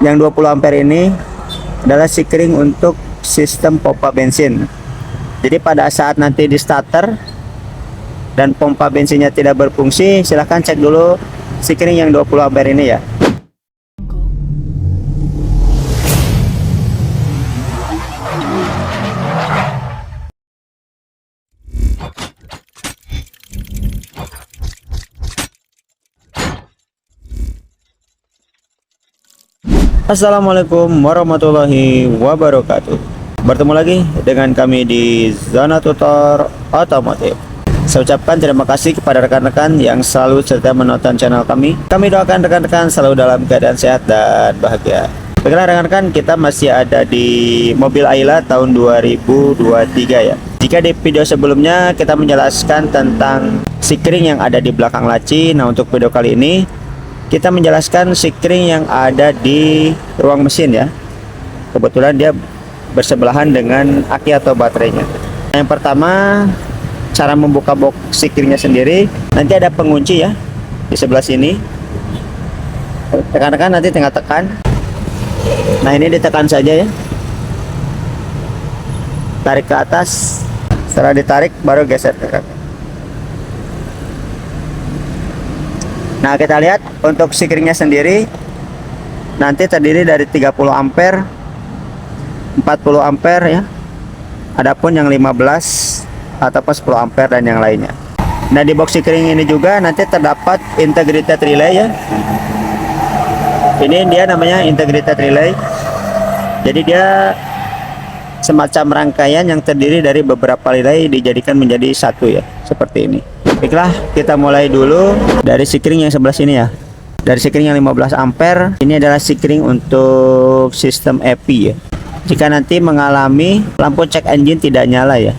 Yang 20 ampere ini adalah sikring untuk sistem pompa bensin. Jadi pada saat nanti di starter dan pompa bensinnya tidak berfungsi, silahkan cek dulu sikring yang 20 ampere ini ya. Assalamualaikum warahmatullahi wabarakatuh. Bertemu lagi dengan kami di Zona Tutor Otomotif. Saya ucapkan terima kasih kepada rekan-rekan yang selalu setia menonton channel kami. Kami doakan rekan-rekan selalu dalam keadaan sehat dan bahagia. Baiklah rekan-rekan, kita masih ada di mobil Ayla tahun 2023 ya. Jika di video sebelumnya kita menjelaskan tentang sikring yang ada di belakang laci, nah untuk video kali ini kita menjelaskan sikring yang ada di ruang mesin ya. Kebetulan dia bersebelahan dengan aki atau baterainya. Yang pertama, cara membuka box sikringnya sendiri. Nanti ada pengunci ya di sebelah sini. Rekan-rekan nanti tinggal tekan. Nah ini ditekan saja ya. Tarik ke atas. Setelah ditarik baru geser. Nah kita lihat untuk sikringnya sendiri nanti terdiri dari 30 ampere, 40 ampere ya. Adapun yang 15 ataupun 10 ampere dan yang lainnya. Nah di box sikring ini juga nanti terdapat integrated relay ya. Ini dia namanya integrated relay. Jadi dia semacam rangkaian yang terdiri dari beberapa relay dijadikan menjadi satu ya, seperti ini. Baiklah, kita mulai dulu dari sikring yang sebelah sini ya. Dari sikring yang 15 ampere, ini adalah sikring untuk sistem EP ya. Jika nanti mengalami lampu cek engine tidak nyala ya,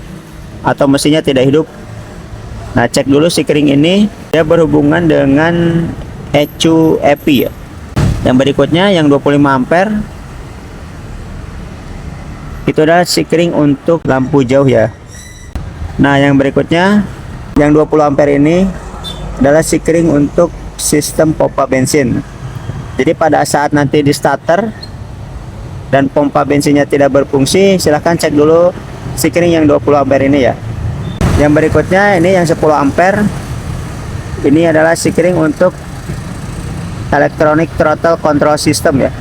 atau mesinnya tidak hidup, nah cek dulu sikring ini dia berhubungan dengan ECU EP ya. Yang berikutnya yang 25 ampere itu adalah sikring untuk lampu jauh ya. Nah yang berikutnya yang 20 ampere ini adalah sikring untuk sistem pompa bensin. Jadi pada saat nanti di starter dan pompa bensinnya tidak berfungsi, silahkan cek dulu sikring yang 20 ampere ini ya. Yang berikutnya ini yang 10 ampere. Ini adalah sikring untuk electronic throttle control system ya.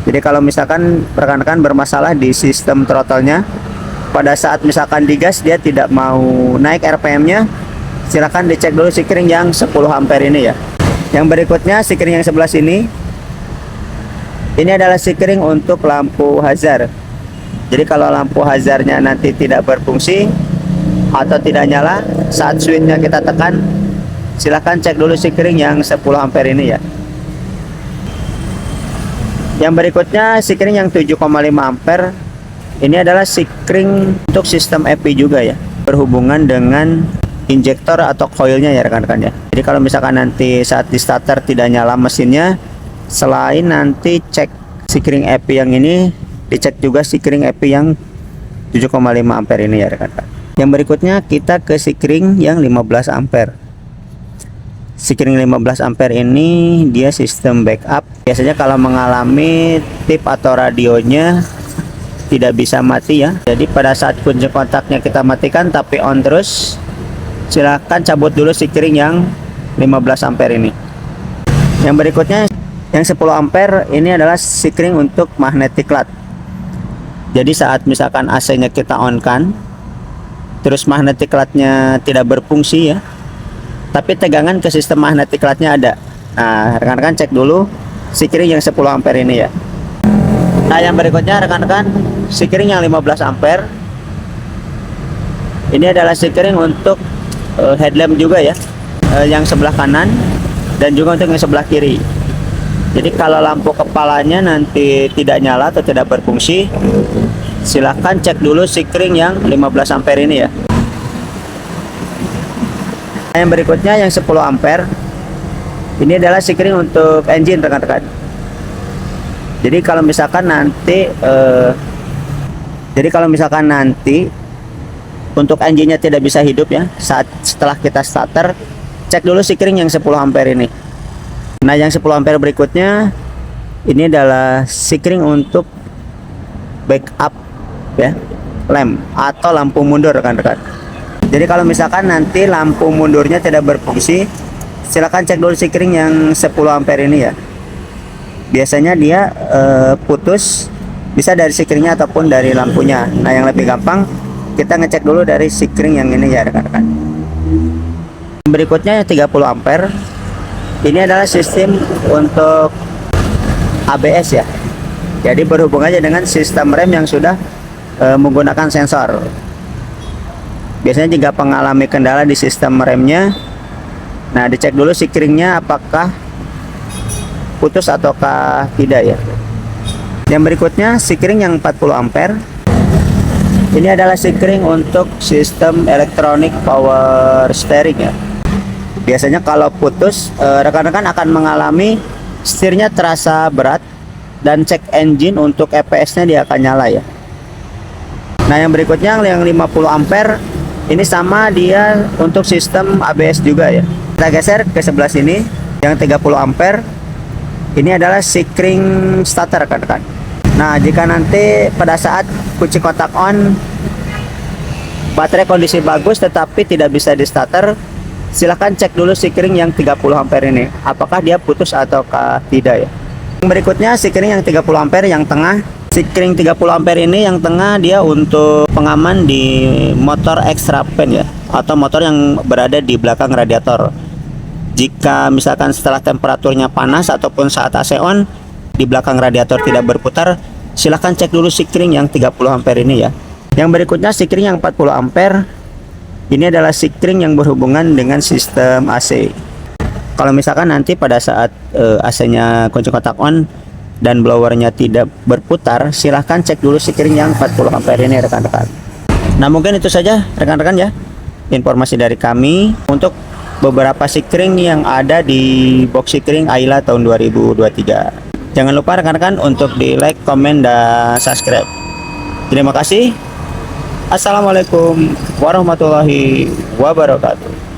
Jadi kalau misalkan rekan-rekan bermasalah di sistem throttle-nya, pada saat misalkan digas dia tidak mau naik RPM-nya, silakan dicek dulu sikring yang 10 ampere ini ya. Yang berikutnya sikring yang sebelah sini, ini adalah sikring untuk lampu hazard. Jadi kalau lampu hazardnya nanti tidak berfungsi atau tidak nyala saat switch-nya kita tekan, silahkan cek dulu sikring yang 10 ampere ini ya. Yang berikutnya sikring yang 7,5 ampere. Ini adalah sikring untuk sistem EP juga ya, berhubungan dengan injektor atau coilnya ya rekan-rekan ya. Jadi kalau misalkan nanti saat di starter tidak nyala mesinnya, selain nanti cek sikring EP yang ini, dicek juga sikring EP yang 7,5 ampere ini ya rekan-rekan. Yang berikutnya kita ke sikring yang 15 ampere. Sikring 15 ampere ini dia sistem backup. Biasanya kalau mengalami tip atau radionya tidak bisa mati ya. Jadi pada saat kunci kontaknya kita matikan tapi on terus, silahkan cabut dulu sikring yang 15 ampere ini. Yang berikutnya yang 10 ampere ini adalah sikring untuk magnetic clutch. Jadi saat misalkan AC nya kita on kan, terus magnetic clutch-nya tidak berfungsi ya, tapi tegangan ke sistem magnetic clutch-nya ada. Nah rekan-rekan cek dulu sikring yang 10 ampere ini ya. Nah yang berikutnya rekan-rekan, sikring yang 15 ampere. Ini adalah sikring untuk headlamp juga ya, yang sebelah kanan dan juga untuk yang sebelah kiri. Jadi kalau lampu kepalanya nanti tidak nyala atau tidak berfungsi, silahkan cek dulu sikring yang 15 ampere ini ya. Nah, yang berikutnya yang 10 ampere. Ini adalah sikring untuk engine rekan-rekan. Jadi kalau misalkan nanti untuk engine-nya tidak bisa hidup ya setelah kita starter, cek dulu sikring yang 10 ampere ini. Nah yang 10 ampere berikutnya Ini adalah sikring untuk backup ya, lamp atau lampu mundur rekan-rekan. Jadi kalau misalkan nanti lampu mundurnya tidak berfungsi, silakan cek dulu sikring yang 10 ampere ini ya. Biasanya dia putus bisa dari sikringnya ataupun dari lampunya. Nah, yang lebih gampang kita ngecek dulu dari sikring yang ini ya rekan-rekan. Berikutnya 30 ampere. Ini adalah sistem untuk ABS ya. Jadi berhubungannya dengan sistem rem yang sudah menggunakan sensor. Biasanya jika mengalami kendala di sistem remnya, nah dicek dulu sikringnya apakah putus ataukah tidak ya. Yang berikutnya sikring yang 40 ampere. Ini adalah sikring untuk sistem elektronik power steering ya. Biasanya kalau putus, rekan-rekan akan mengalami setirnya terasa berat dan cek engine untuk EPS-nya dia akan nyala ya. Nah, yang berikutnya yang 50 ampere ini sama dia untuk sistem ABS juga ya. Kita geser ke sebelah sini yang 30 ampere. Ini adalah sikring starter rekan-rekan. Nah, jika nanti pada saat kunci kontak on baterai kondisi bagus tetapi tidak bisa di starter, silahkan cek dulu sikring yang 30 ampere ini apakah dia putus ataukah tidak ya. Yang berikutnya sikring yang 30 ampere yang tengah. Sikring 30 ampere ini yang tengah dia untuk pengaman di motor extra fan ya, atau motor yang berada di belakang radiator. Jika misalkan setelah temperaturnya panas ataupun saat AC on di belakang radiator tidak berputar, silahkan cek dulu sikring yang 30 ampere ini ya. Yang berikutnya sikring yang 40 ampere. Ini adalah sikring yang berhubungan dengan sistem AC. Kalau misalkan nanti pada saat AC-nya kunci kontak on dan blowernya tidak berputar, silahkan cek dulu sikring yang 40 ampere ini rekan-rekan. Nah, mungkin itu saja rekan-rekan ya informasi dari kami untuk beberapa sikring yang ada di box sikring Ayla tahun 2023. Jangan lupa rekan-rekan untuk di like, komen, dan subscribe. Terima kasih. Assalamualaikum warahmatullahi wabarakatuh.